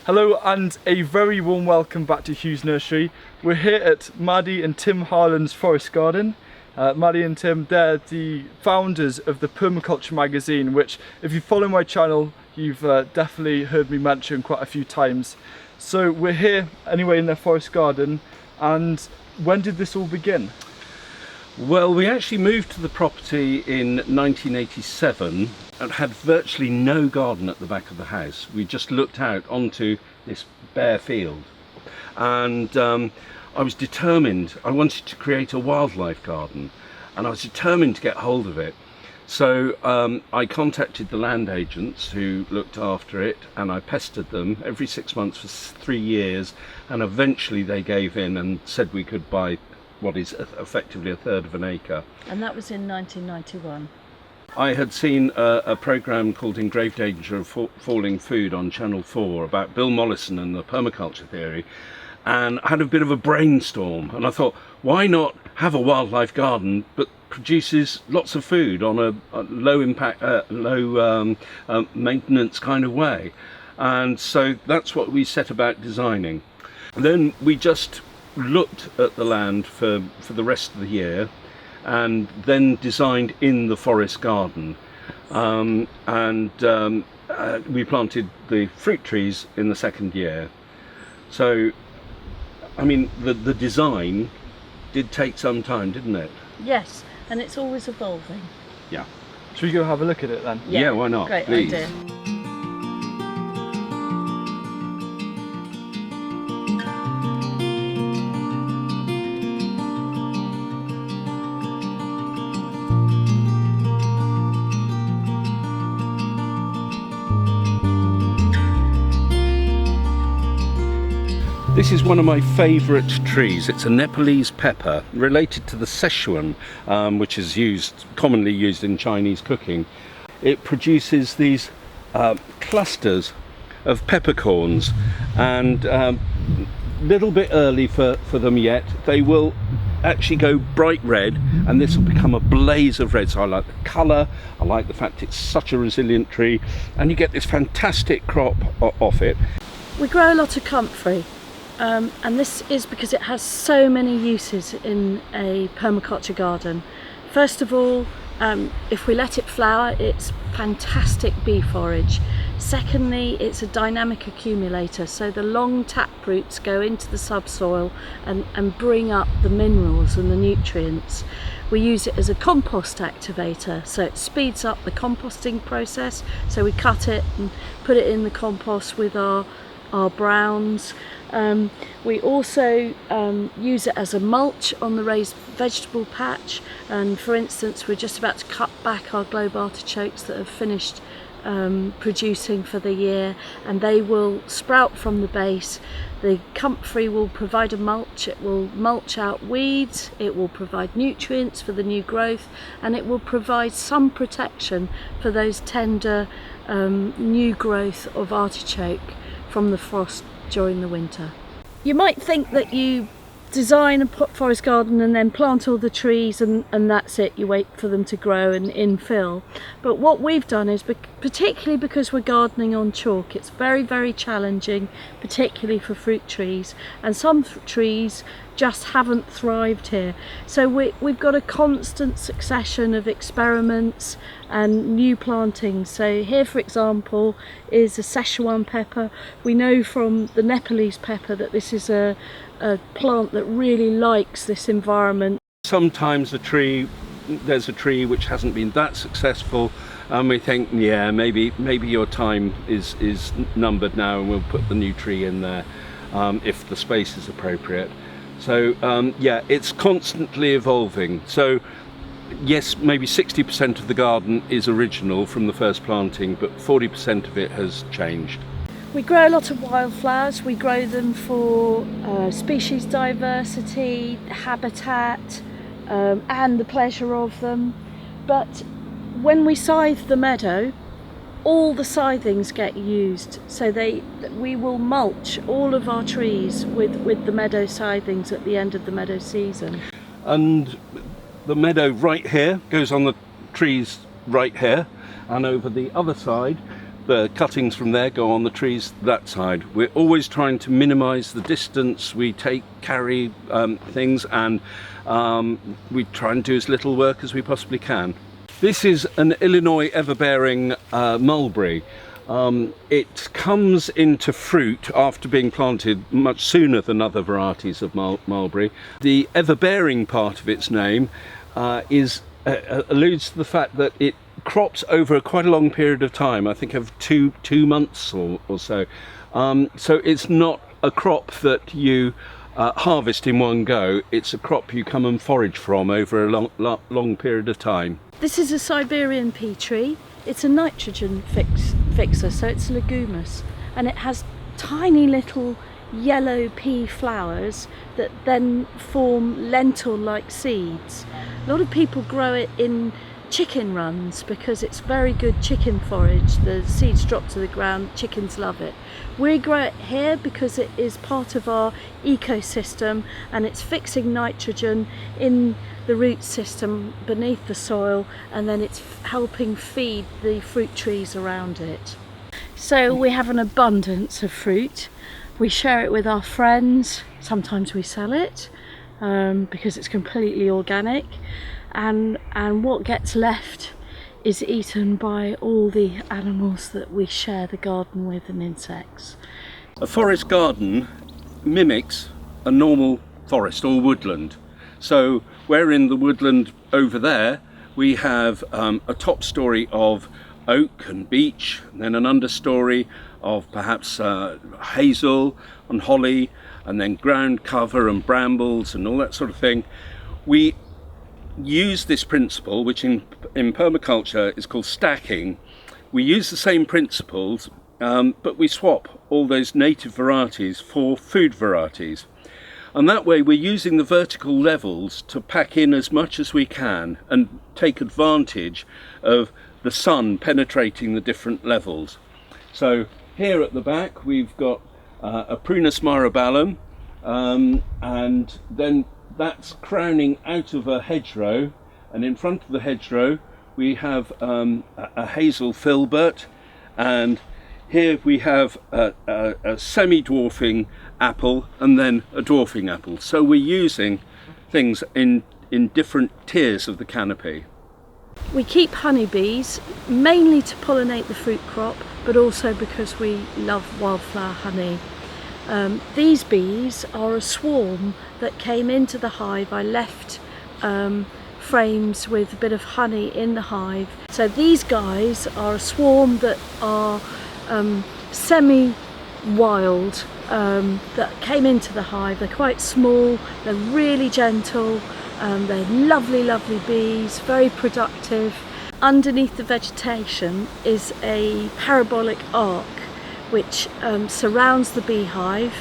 Hello and a very warm welcome back to Hugh's Nursery. We're here at Maddy and Tim Harland's forest garden. Maddy and Tim, they're the founders of the Permaculture Magazine, which if you follow my channel, you've definitely heard me mention quite a few times. So we're here anyway in their forest garden, and when did this all begin? Well, we actually moved to the property in 1987 and had virtually no garden at the back of the house. We just looked out onto this bare field, and I was determined. I wanted to create a wildlife garden, and I was determined to get hold of it. So I contacted the land agents who looked after it, and I pestered them every 6 months for 3 years, and eventually they gave in and said we could buy what is effectively a third of an acre. And that was in 1991. I had seen a programme called In Grave Danger of Falling Food on Channel 4 about Bill Mollison and the permaculture theory, and I had a bit of a brainstorm, and I thought, why not have a wildlife garden but produces lots of food on a low impact, low maintenance kind of way? And so that's what we set about designing. Then we just looked at the land for the rest of the year, and then designed in the forest garden, we planted the fruit trees in the second year. So I mean, the design did take some time, didn't it? Yes, and it's always evolving. Yeah. Should we go have a look at it then? Yeah, why not? Great Please. idea. This is one of my favourite trees. It's a Nepalese pepper related to the Szechuan, which is commonly used in Chinese cooking. It produces these clusters of peppercorns, and little bit early for them yet. They will actually go bright red, and this will become a blaze of red. So I like the colour, I like the fact it's such a resilient tree, and you get this fantastic crop off it. We grow a lot of comfrey. And this is because it has so many uses in a permaculture garden. First of all, if we let it flower, it's fantastic bee forage. Secondly, it's a dynamic accumulator, so the long tap roots go into the subsoil and bring up the minerals and the nutrients. We use it as a compost activator, so it speeds up the composting process. So we cut it and put it in the compost with our browns. We also use it as a mulch on the raised vegetable patch, and for instance we're just about to cut back our globe artichokes that have finished producing for the year, and they will sprout from the base. The comfrey will provide a mulch, it will mulch out weeds, it will provide nutrients for the new growth, and it will provide some protection for those tender new growth of artichoke from the frost during the winter. You might think that you design a forest garden and then plant all the trees and that's it, you wait for them to grow and infill. But what we've done is, particularly because we're gardening on chalk, it's very, very challenging, particularly for fruit trees, and some trees just haven't thrived here. So we've got a constant succession of experiments and new plantings. So here, for example, is a Szechuan pepper. We know from the Nepalese pepper that this is a plant that really likes this environment. Sometimes there's a tree which hasn't been that successful, and we think, yeah, maybe your time is numbered now, and we'll put the new tree in there if the space is appropriate. So yeah, it's constantly evolving. So yes, maybe 60% of the garden is original from the first planting, but 40% of it has changed. We grow a lot of wildflowers. We grow them for species diversity, habitat, and the pleasure of them. But when we scythe the meadow, all the scythings get used, so we will mulch all of our trees with the meadow scythings at the end of the meadow season. And the meadow right here goes on the trees right here, and over the other side the cuttings from there go on the trees that side. We're always trying to minimize the distance we carry things, and we try and do as little work as we possibly can. This is an Illinois Everbearing Mulberry. It comes into fruit after being planted much sooner than other varieties of mulberry. The Everbearing part of its name alludes to the fact that it crops over quite a long period of time, I think of two months or so. So it's not a crop that you harvest in one go, it's a crop you come and forage from over a long period of time. This is a Siberian pea tree. It's a nitrogen fixer, so it's leguminous, and it has tiny little yellow pea flowers that then form lentil-like seeds. A lot of people grow it in chicken runs because it's very good chicken forage. The seeds drop to the ground, chickens love it. We grow it here because it is part of our ecosystem, and it's fixing nitrogen in the root system beneath the soil, and then it's helping feed the fruit trees around it. So we have an abundance of fruit. We share it with our friends. Sometimes we sell it because it's completely organic, and what gets left is eaten by all the animals that we share the garden with, and insects. A forest garden mimics a normal forest or woodland. So where in the woodland over there we have a top story of oak and beech, and then an understory of perhaps hazel and holly, and then ground cover and brambles and all that sort of thing. We use this principle, which in permaculture is called stacking. We use the same principles, but we swap all those native varieties for food varieties. And that way we're using the vertical levels to pack in as much as we can and take advantage of the sun penetrating the different levels. So here at the back we've got a Prunus myrobalum, and then that's crowning out of a hedgerow, and in front of the hedgerow we have a Hazel filbert, and here we have a semi-dwarfing apple and then a dwarfing apple. So we're using things in different tiers of the canopy. We keep honeybees mainly to pollinate the fruit crop, but also because we love wildflower honey. These bees are a swarm that came into the hive. I left frames with a bit of honey in the hive. So these guys are a swarm that are semi-wild, that came into the hive. They're quite small, they're really gentle, they're lovely, lovely bees, very productive. Underneath the vegetation is a parabolic arc which surrounds the beehive,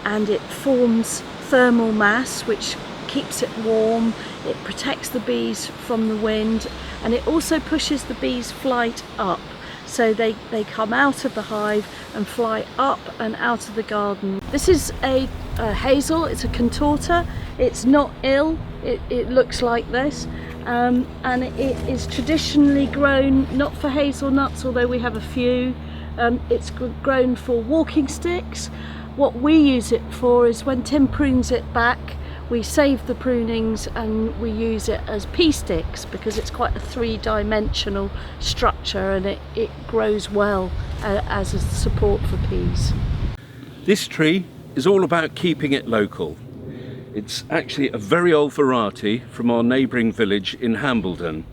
and it forms thermal mass which keeps it warm, it protects the bees from the wind, and it also pushes the bees' flight up. So they come out of the hive and fly up and out of the garden. This is a hazel, it's a contorta. It's not ill, it looks like this. And it is traditionally grown not for hazelnuts, although we have a few. It's grown for walking sticks. What we use it for is when Tim prunes it back, we save the prunings and we use it as pea sticks because it's quite a three-dimensional structure, and it grows well as a support for peas. This tree is all about keeping it local. It's actually a very old variety from our neighbouring village in Hambledon.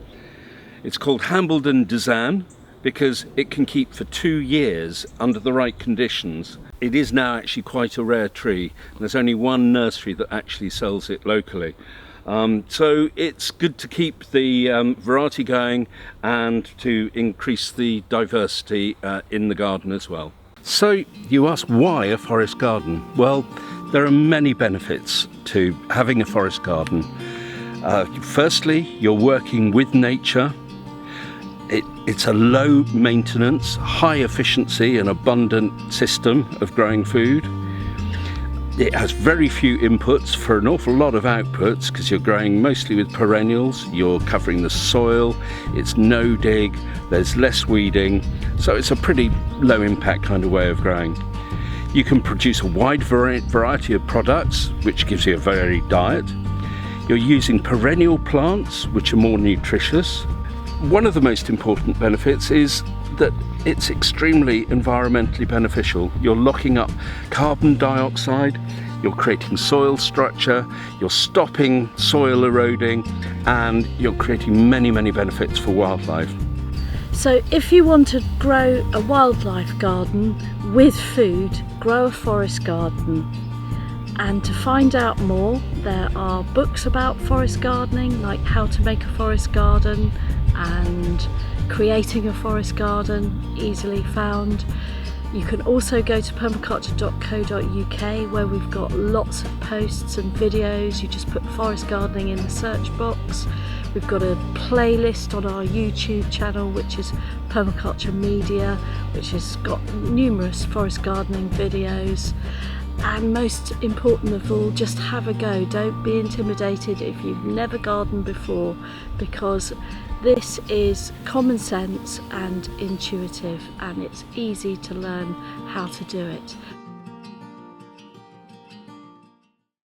It's called Hambledon Dizan because it can keep for 2 years under the right conditions. It is now actually quite a rare tree. There's only one nursery that actually sells it locally. So it's good to keep the variety going and to increase the diversity in the garden as well. So you ask, why a forest garden? Well, there are many benefits to having a forest garden. Firstly, you're working with nature. It's a low maintenance, high efficiency and abundant system of growing food. It has very few inputs for an awful lot of outputs because you're growing mostly with perennials, you're covering the soil, it's no dig, there's less weeding, so it's a pretty low impact kind of way of growing. You can produce a wide variety of products, which gives you a varied diet. You're using perennial plants, which are more nutritious. One of the most important benefits is that it's extremely environmentally beneficial. You're locking up carbon dioxide, you're creating soil structure, you're stopping soil eroding, and you're creating many, many benefits for wildlife. So if you want to grow a wildlife garden with food, grow a forest garden. And to find out more, there are books about forest gardening, like How to Make a Forest Garden and Creating a Forest Garden, easily found. You can also go to permaculture.co.uk, where we've got lots of posts and videos. You just put forest gardening in the search box. We've got a playlist on our YouTube channel, which is Permaculture Media, which has got numerous forest gardening videos. And most important of all, just have a go. Don't be intimidated if you've never gardened before, because this is common sense and intuitive, and it's easy to learn how to do it.